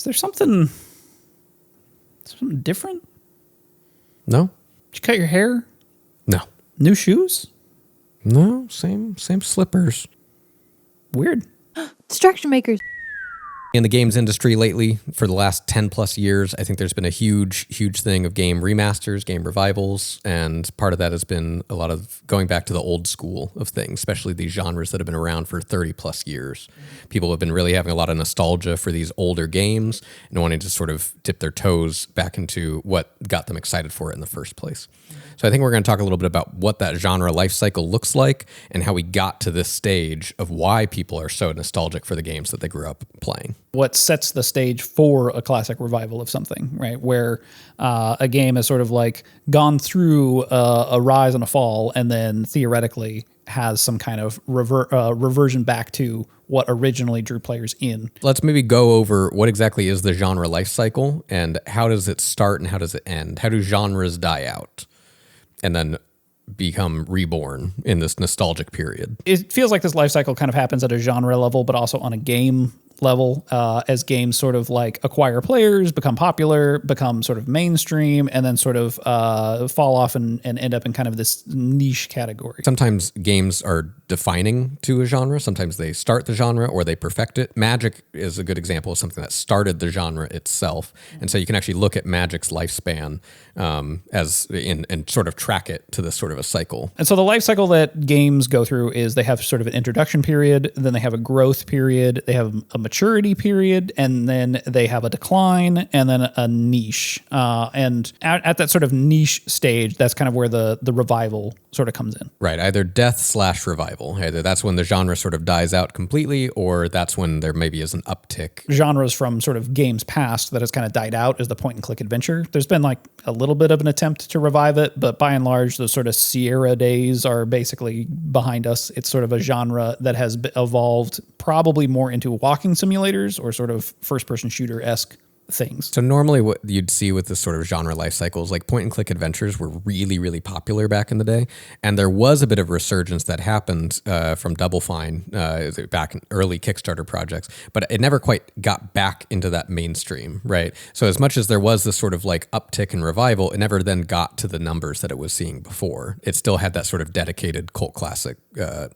there something different? No. Did you cut your hair? No. New shoes? No, same slippers. Weird. Distraction makers. In the games industry lately, for the last 10 plus years, I think there's been a huge thing of game remasters, game revivals, and part of that has been a lot of going back to the old school of things, especially these genres that have been around for 30 plus years. People have been really having a lot of nostalgia for these older games and wanting to sort of dip their toes back into what got them excited for it in the first place. So I think we're going to talk a little bit about what that genre life cycle looks like and how we got to this stage of why people are so nostalgic for the games that they grew up playing. What sets the stage for a classic revival of something, right? Where a game has sort of like gone through a rise and a fall and then theoretically has some kind of reversion back to what originally drew players in. Let's maybe go over what exactly is the genre life cycle and how does it start and how does it end? How do genres die out and then become reborn in this nostalgic period? It feels like this life cycle kind of happens at a genre level, but also on a game level, as games sort of like acquire players, become popular, become sort of mainstream, and then sort of fall off and end up in kind of this niche category. Sometimes games are defining to a genre. Sometimes they start the genre or they perfect it. Magic is a good example of something that started the genre itself. And so you can actually look at Magic's lifespan and sort of track it to this sort of a cycle. And so the life cycle that games go through is they have sort of an introduction period, then they have a growth period, they have a maturity period, and then they have a decline, and then a niche. And at that sort of niche stage, that's kind of where the revival sort of comes in. Right, either death/revival. Either that's when the genre sort of dies out completely, or that's when there maybe is an uptick. Genres from sort of games past that has kind of died out is the point-and-click adventure. There's been like a little bit of an attempt to revive it, but by and large, the sort of Sierra days are basically behind us. It's sort of a genre that has evolved probably more into walking simulators or sort of first-person shooter-esque things. So normally what you'd see with this sort of genre life cycles, like point and click adventures were really, really popular back in the day. And there was a bit of resurgence that happened from Double Fine back in early Kickstarter projects, but it never quite got back into that mainstream, right? So as much as there was this sort of like uptick and revival, it never then got to the numbers that it was seeing before. It still had that sort of dedicated cult classic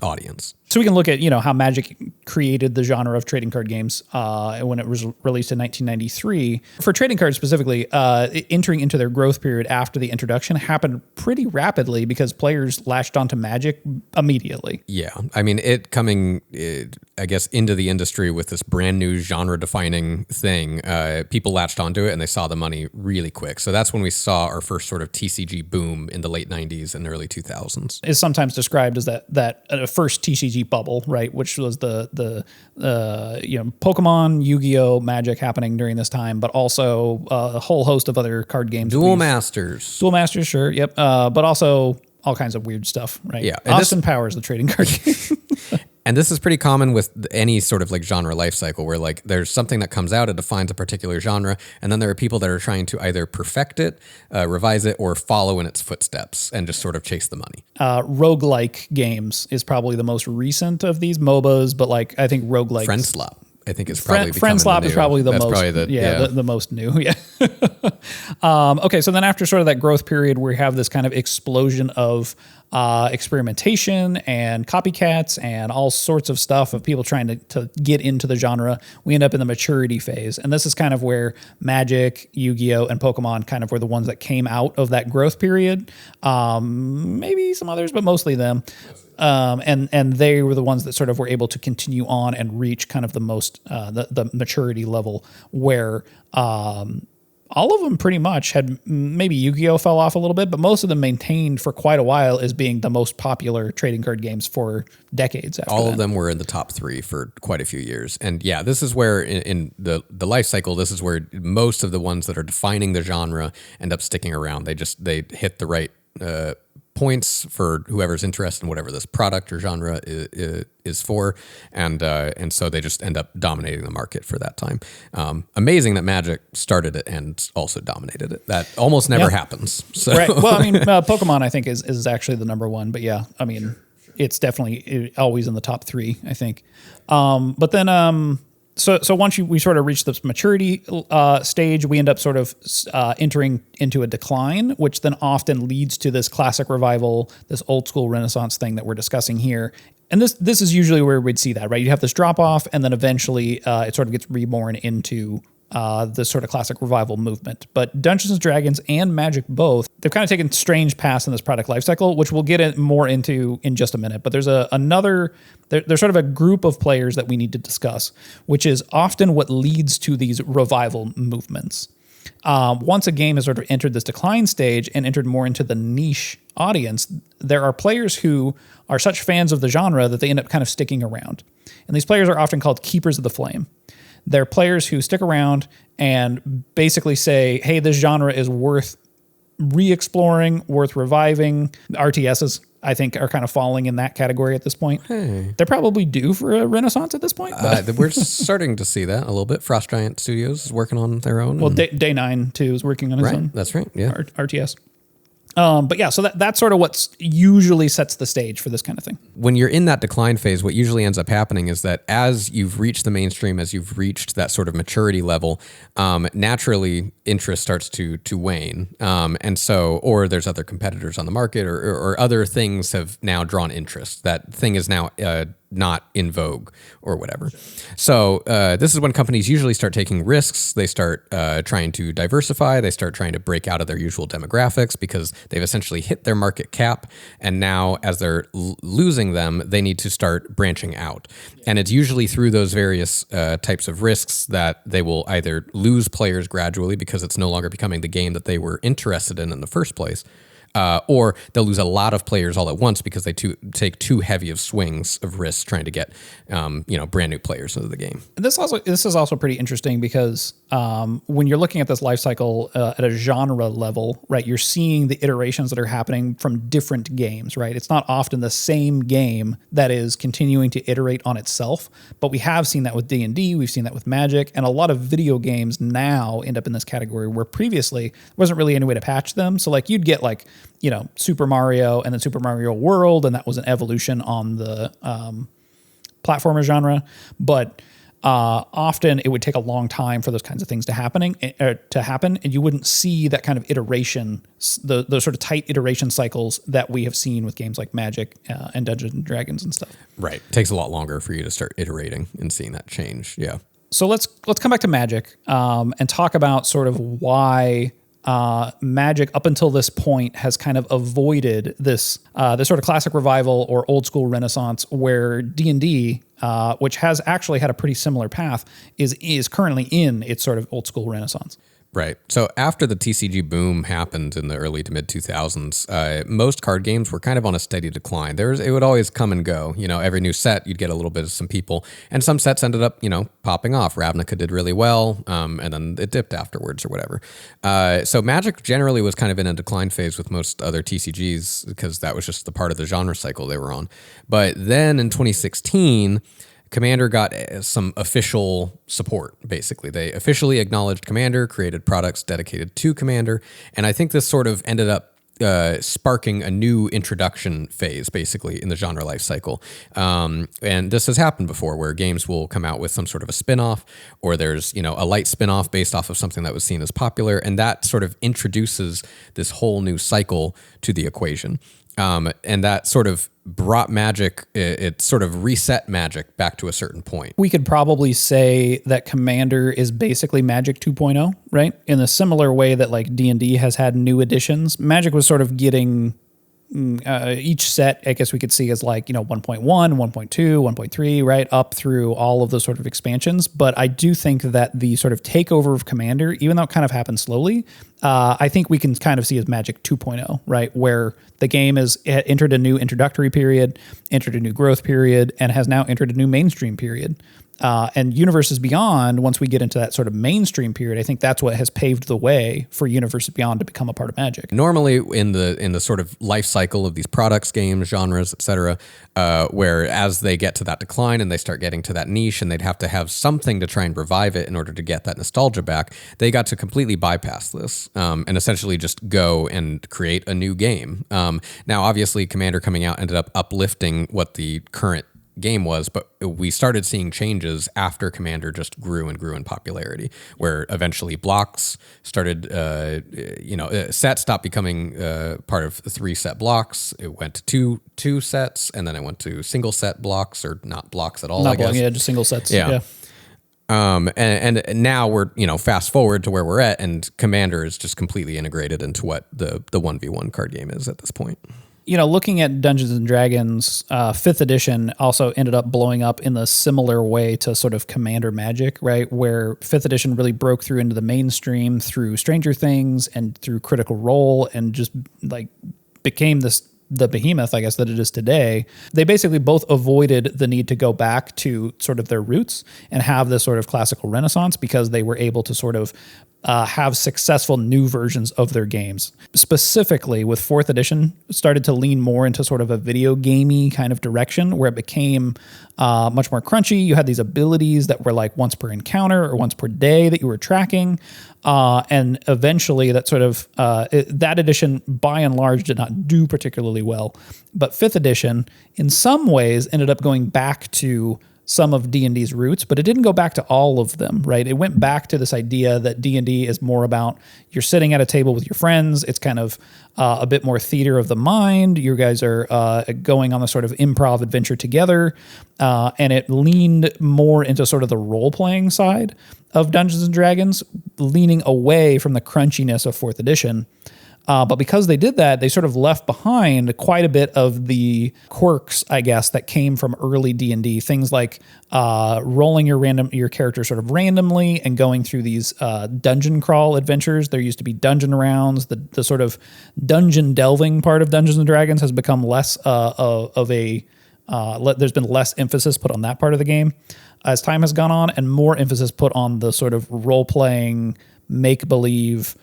audience. So we can look at, how Magic created the genre of trading card games when it was released in 1993. For trading cards specifically, entering into their growth period after the introduction happened pretty rapidly because players latched onto Magic immediately. Yeah. I mean, it coming, I guess, into the industry with this brand new genre-defining thing, people latched onto it and they saw the money really quick. So that's when we saw our first sort of TCG boom in the late 90s and early 2000s. Is sometimes described as that first TCG bubble, right? Which was the Pokemon, Yu-Gi-Oh, Magic happening during this time, but also a whole host of other card games. Duel Masters, sure, yep. But also all kinds of weird stuff, right? Yeah. Austin Powers, the trading card game. And this is pretty common with any sort of like genre life cycle where like there's something that comes out, it defines a particular genre, and then there are people that are trying to either perfect it, revise it, or follow in its footsteps and just sort of chase the money. Roguelike games is probably the most recent of these MOBAs, but like I think roguelike. Friend Slap, I think is probably Friend Slap is probably the That's most. Probably the most new. Yeah. Okay, so then after sort of that growth period, we have this kind of explosion of experimentation and copycats and all sorts of stuff of people trying to get into the genre. We end up in the maturity phase. And this is kind of where Magic, Yu-Gi-Oh, and Pokemon kind of were the ones that came out of that growth period. Maybe some others, but mostly them. And they were the ones that sort of were able to continue on and reach kind of the most, the maturity level where, all of them pretty much had, maybe Yu-Gi-Oh fell off a little bit, but most of them maintained for quite a while as being the most popular trading card games for decades after All that. of them were in the top 3 for quite a few years. And yeah, this is where in the life cycle, this is where most of the ones that are defining the genre end up sticking around. They hit the right points for whoever's interested in whatever this product or genre is for, and so they just end up dominating the market for that time. Amazing that Magic started it and also dominated it. That almost never happens. So. Right. Well, I mean, Pokemon I think is actually the number one, but yeah, I mean, it's definitely always in the top 3, I think. But then So once we sort of reach this maturity stage, we end up sort of entering into a decline, which then often leads to this classic revival, this old school Renaissance thing that we're discussing here. And this is usually where we'd see that, right? You have this drop off, and then eventually it sort of gets reborn into this sort of classic revival movement. But Dungeons and Dragons and Magic both, they've kind of taken strange paths in this product lifecycle, which we'll get more into in just a minute. But there's there's sort of a group of players that we need to discuss, which is often what leads to these revival movements. Once a game has sort of entered this decline stage and entered more into the niche audience, there are players who are such fans of the genre that they end up kind of sticking around. And these players are often called keepers of the flame. They're players who stick around and basically say, hey, this genre is worth re-exploring, worth reviving. RTSs, I think, are kind of falling in that category at this point. Hey. They're probably due for a renaissance at this point. We're starting to see that a little bit. Frost Giant Studios is working on their own. Well, Day 9, too, is working on his own. That's right, yeah. RTS. But yeah, so that's sort of what usually sets the stage for this kind of thing. When you're in that decline phase, what usually ends up happening is that as you've reached the mainstream, as you've reached that sort of maturity level, naturally interest starts to wane. And so, or there's other competitors on the market or other things have now drawn interest. That thing is now not in vogue or whatever. So this is when companies usually start taking risks. They start trying to diversify. They start trying to break out of their usual demographics because they've essentially hit their market cap. And now as they're losing them, they need to start branching out. And it's usually through those various types of risks that they will either lose players gradually because it's no longer becoming the game that they were interested in the first place. Or they'll lose a lot of players all at once because they take too heavy of swings of risks trying to get brand new players into the game. This is also pretty interesting because when you're looking at this life cycle at a genre level, right, you're seeing the iterations that are happening from different games, right? It's not often the same game that is continuing to iterate on itself, but we have seen that with D&D, we've seen that with Magic, and a lot of video games now end up in this category where previously there wasn't really any way to patch them. So like you'd get like, Super Mario and then Super Mario World, and that was an evolution on the platformer genre. But often it would take a long time for those kinds of things to happen, and you wouldn't see that kind of iteration, the sort of tight iteration cycles that we have seen with games like Magic and Dungeons and Dragons and stuff. Right, it takes a lot longer for you to start iterating and seeing that change. Yeah. So let's come back to Magic and talk about sort of why. Magic up until this point has kind of avoided this sort of classic revival or old school renaissance where D&D, which has actually had a pretty similar path, is currently in its sort of old school renaissance. Right. So after the TCG boom happened in the early to mid 2000s, most card games were kind of on a steady decline. It would always come and go. Every new set, you'd get a little bit of some people. And some sets ended up, popping off. Ravnica did really well, and then it dipped afterwards or whatever. So Magic generally was kind of in a decline phase with most other TCGs because that was just the part of the genre cycle they were on. But then in 2016... Commander got some official support, basically. They officially acknowledged Commander, created products dedicated to Commander, and I think this sort of ended up sparking a new introduction phase, basically, in the genre life cycle. And this has happened before, where games will come out with some sort of a spin-off, or there's, a light spin-off based off of something that was seen as popular, and that sort of introduces this whole new cycle to the equation. And that sort of brought Magic, it sort of reset Magic back to a certain point. We could probably say that Commander is basically Magic 2.0, right? In a similar way that like D&D has had new additions. Magic was sort of getting each set, I guess we could see as like, 1.1, 1.2, 1.3, right? Up through all of those sort of expansions. But I do think that the sort of takeover of Commander, even though it kind of happened slowly, I think we can kind of see as Magic 2.0, right? Where the game has entered a new introductory period, entered a new growth period, and has now entered a new mainstream period. And Universes Beyond, once we get into that sort of mainstream period, I think that's what has paved the way for Universes Beyond to become a part of Magic. Normally, in the sort of life cycle of these products, games, genres, etc., where as they get to that decline and they start getting to that niche, and they'd have to have something to try and revive it in order to get that nostalgia back, they got to completely bypass this and essentially just go and create a new game. Now, obviously, Commander coming out ended up uplifting what the current game was, but we started seeing changes after Commander just grew and grew in popularity, where eventually blocks started, set stopped becoming part of 3 set blocks. It went to two sets, and then it went to single set blocks, or not blocks at all, Not I guess. blocking, yeah, just single sets. Yeah. And now we're, fast forward to where we're at, and Commander is just completely integrated into what the 1v1 card game is at this point. Looking at Dungeons and Dragons, 5th edition also ended up blowing up in a similar way to sort of Commander Magic, right? Where 5th edition really broke through into the mainstream through Stranger Things and through Critical Role, and just like became the behemoth, I guess, that it is today. They basically both avoided the need to go back to sort of their roots and have this sort of classical renaissance, because they were able to sort of have successful new versions of their games. Specifically with 4th edition, started to lean more into sort of a video gamey kind of direction, where it became much more crunchy. You had these abilities that were like once per encounter or once per day that you were tracking. And eventually that sort of, that edition by and large did not do particularly well. But 5th edition in some ways ended up going back to some of D&D's roots, but it didn't go back to all of them, right? It went back to this idea that D&D is more about you're sitting at a table with your friends. It's kind of a bit more theater of the mind. You guys are going on a sort of improv adventure together, and it leaned more into sort of the role-playing side of Dungeons & Dragons, leaning away from the crunchiness of 4th edition. But because they did that, they sort of left behind quite a bit of the quirks, I guess, that came from early D&D. Things like rolling your character sort of randomly and going through these dungeon crawl adventures. There used to be dungeon rounds. The sort of dungeon delving part of Dungeons & Dragons has become less of a... there's been less emphasis put on that part of the game as time has gone on, and more emphasis put on the sort of role-playing, make-believe,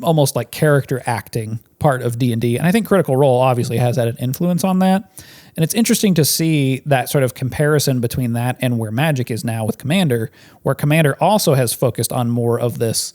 almost like character acting part of D&D. And I think Critical Role obviously has had an influence on that. And it's interesting to see that sort of comparison between that and where Magic is now with Commander, where Commander also has focused on more of this,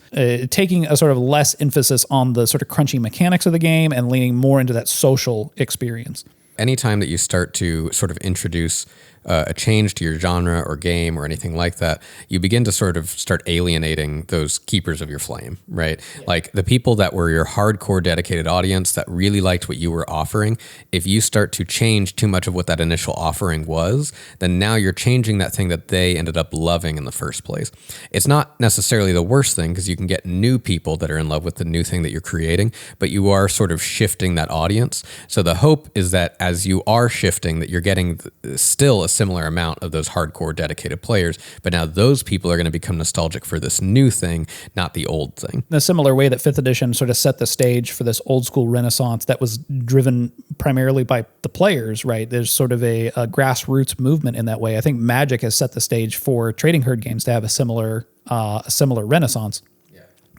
taking a sort of less emphasis on the sort of crunchy mechanics of the game and leaning more into that social experience. Anytime that you start to sort of introduce a change to your genre or game or anything like that, you begin to sort of start alienating those keepers of your flame, right? Yeah. Like the people that were your hardcore dedicated audience that really liked what you were offering. If you start to change too much of what that initial offering was, then now you're changing that thing that they ended up loving in the first place. It's not necessarily the worst thing, because you can get new people that are in love with the new thing that you're creating, but you are sort of shifting that audience. So the hope is that as you are shifting, that you're getting still a similar amount of those hardcore dedicated players, but now those people are going to become nostalgic for this new thing, not the old thing. In a similar way that 5th edition sort of set the stage for this old school renaissance that was driven primarily by the players, right? There's sort of a grassroots movement in that way. I think Magic has set the stage for trading card games to have a similar renaissance.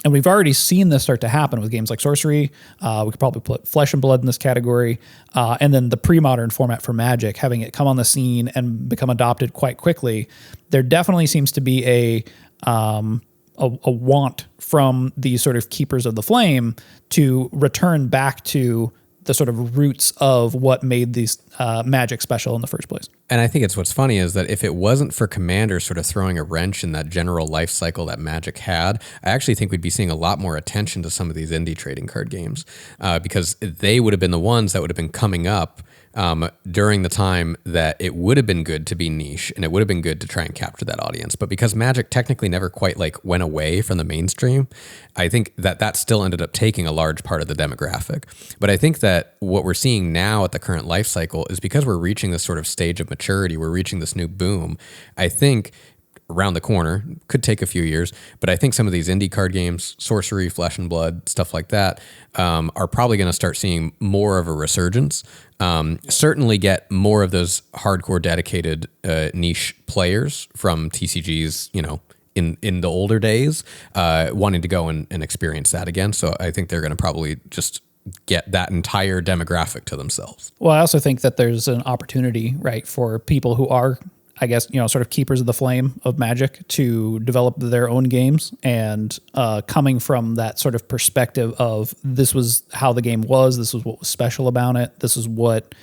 And we've already seen this start to happen with games like Sorcery. We could probably put Flesh and Blood in this category. And then the pre-modern format for Magic, having it come on the scene and become adopted quite quickly. There definitely seems to be a want from these sort of keepers of the flame to return back to the sort of roots of what made these Magic special in the first place. And I think what's funny is that if it wasn't for Commander sort of throwing a wrench in that general life cycle that Magic had, I actually think we'd be seeing a lot more attention to some of these indie trading card games, because they would have been the ones that would have been coming up during the time that it would have been good to be niche, and it would have been good to try and capture that audience. But because Magic technically never quite went away from the mainstream, I think that still ended up taking a large part of the demographic. But I think that what we're seeing now at the current life cycle is because we're reaching this sort of stage of maturity, we're reaching this new boom. I think around the corner, could take a few years, but I think some of these indie card games, Sorcery, Flesh and Blood, stuff like that, are probably going to start seeing more of a resurgence. Certainly get more of those hardcore dedicated niche players from TCGs, in the older days, wanting to go and experience that again. So I think they're going to probably just get that entire demographic to themselves. Well, I also think that there's an opportunity, right, for people who are, I guess, sort of keepers of the flame of Magic to develop their own games, and coming from that sort of perspective of this was how the game was, this was what was special about it, this is what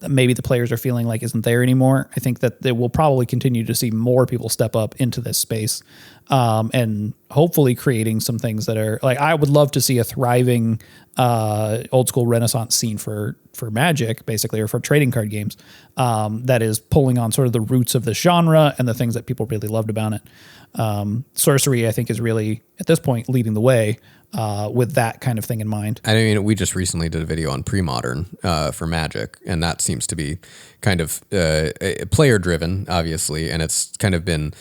maybe the players are feeling like isn't there anymore. I think that they will probably continue to see more people step up into this space, and hopefully creating some things that are like, I would love to see a thriving old school Renaissance scene for Magic, basically, or for trading card games, that is pulling on sort of the roots of the genre and the things that people really loved about it. Sorcery, I think, is really at this point leading the way with that kind of thing in mind. I mean, we just recently did a video on pre-modern for Magic, and that seems to be kind of player driven, obviously, and it's kind of been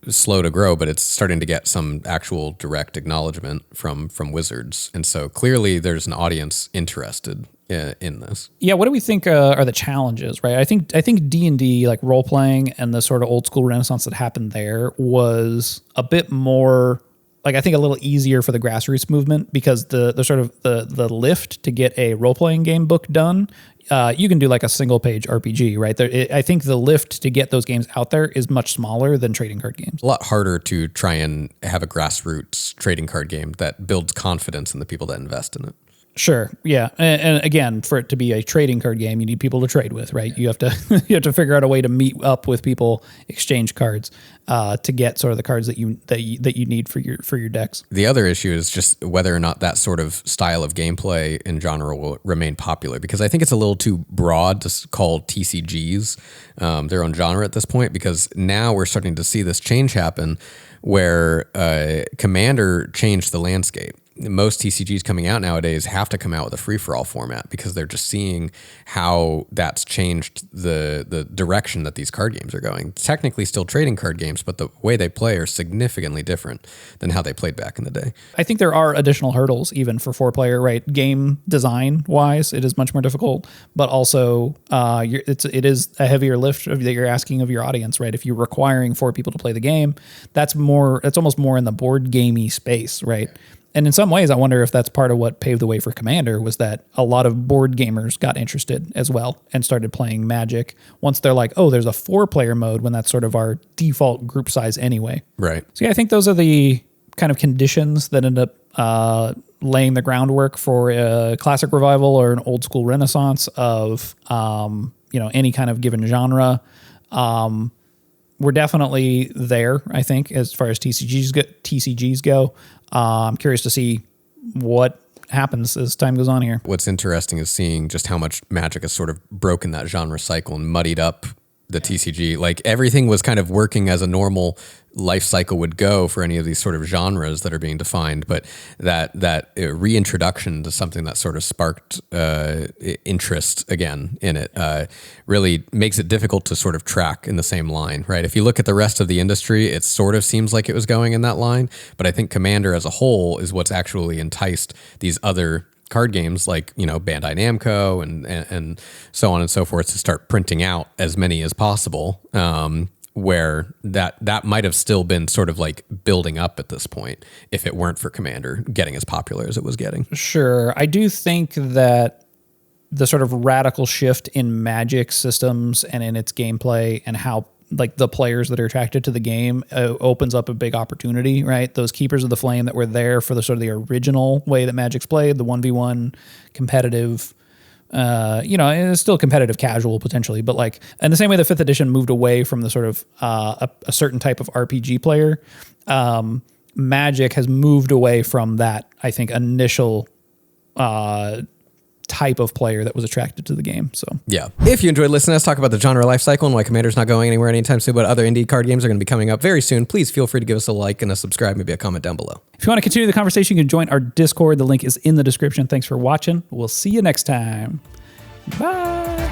slow to grow, but it's starting to get some actual direct acknowledgement from Wizards, and so clearly there's an audience interested in this. Yeah, what do we think are the challenges, right? I think D&D, like role playing and the sort of old school Renaissance that happened there, was a bit more, like, I think a little easier for the grassroots movement, because the sort of the lift to get a role playing game book done, you can do like a single page RPG, right? I think the lift to get those games out there is much smaller than trading card games. A lot harder to try and have a grassroots trading card game that builds confidence in the people that invest in it. Sure. Yeah. And again, for it to be a trading card game, you need people to trade with, right? You have to figure out a way to meet up with people, exchange cards, to get sort of the cards that you need for your decks. The other issue is just whether or not that sort of style of gameplay in genre will remain popular, because I think it's a little too broad to call TCGs their own genre at this point, because now we're starting to see this change happen where Commander changed the landscape. Most TCGs coming out nowadays have to come out with a free-for-all format, because they're just seeing how that's changed the direction that these card games are going. Technically still trading card games, but the way they play are significantly different than how they played back in the day. I think there are additional hurdles even for 4-player, right? Game design wise, it is much more difficult, but also it is a heavier lift that you're asking of your audience, right? If you're requiring 4 people to play the game, that's almost more in the board gamey space, right? And in some ways, I wonder if that's part of what paved the way for Commander, was that a lot of board gamers got interested as well and started playing Magic once they're like, oh, there's a 4-player mode, when that's sort of our default group size anyway. Right. So yeah, I think those are the kind of conditions that end up laying the groundwork for a classic revival or an old school Renaissance of any kind of given genre. We're definitely there, I think, as far as TCGs go. I'm curious to see what happens as time goes on here. What's interesting is seeing just how much Magic has sort of broken that genre cycle and muddied up the TCG. Like, everything was kind of working as a normal life cycle would go for any of these sort of genres that are being defined, but that reintroduction to something that sort of sparked interest again in it really makes it difficult to sort of track in the same line, right? If you look at the rest of the industry, it sort of seems like it was going in that line, but I think Commander as a whole is what's actually enticed these other card games like, Bandai Namco and so on and so forth to start printing out as many as possible, where that might have still been sort of like building up at this point if it weren't for Commander getting as popular as it was getting. Sure. I do think that the sort of radical shift in Magic systems and in its gameplay and how like the players that are attracted to the game opens up a big opportunity, right? Those keepers of the flame that were there for the sort of the original way that Magic's played, the 1v1 competitive, it's still competitive casual potentially, but like in the same way the 5th edition moved away from the sort of a certain type of RPG player, Magic has moved away from that, I think, initial type of player that was attracted to the game. So yeah, if you enjoyed listening to us talk about the genre life cycle and why Commander's not going anywhere anytime soon, but other indie card games are going to be coming up very soon, please feel free to give us a like and a subscribe, maybe a comment down below. If you want to continue the conversation, you can join our Discord. The link is in the description. Thanks for watching. We'll see you next time. Bye.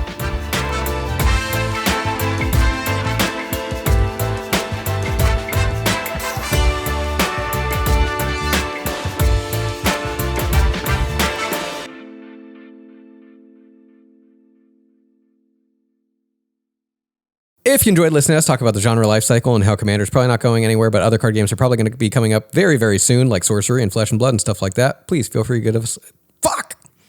If you enjoyed listening to us talk about the genre life cycle and how Commander's probably not going anywhere, but other card games are probably going to be coming up very, very soon, like Sorcery and Flesh and Blood and stuff like that, please feel free to give us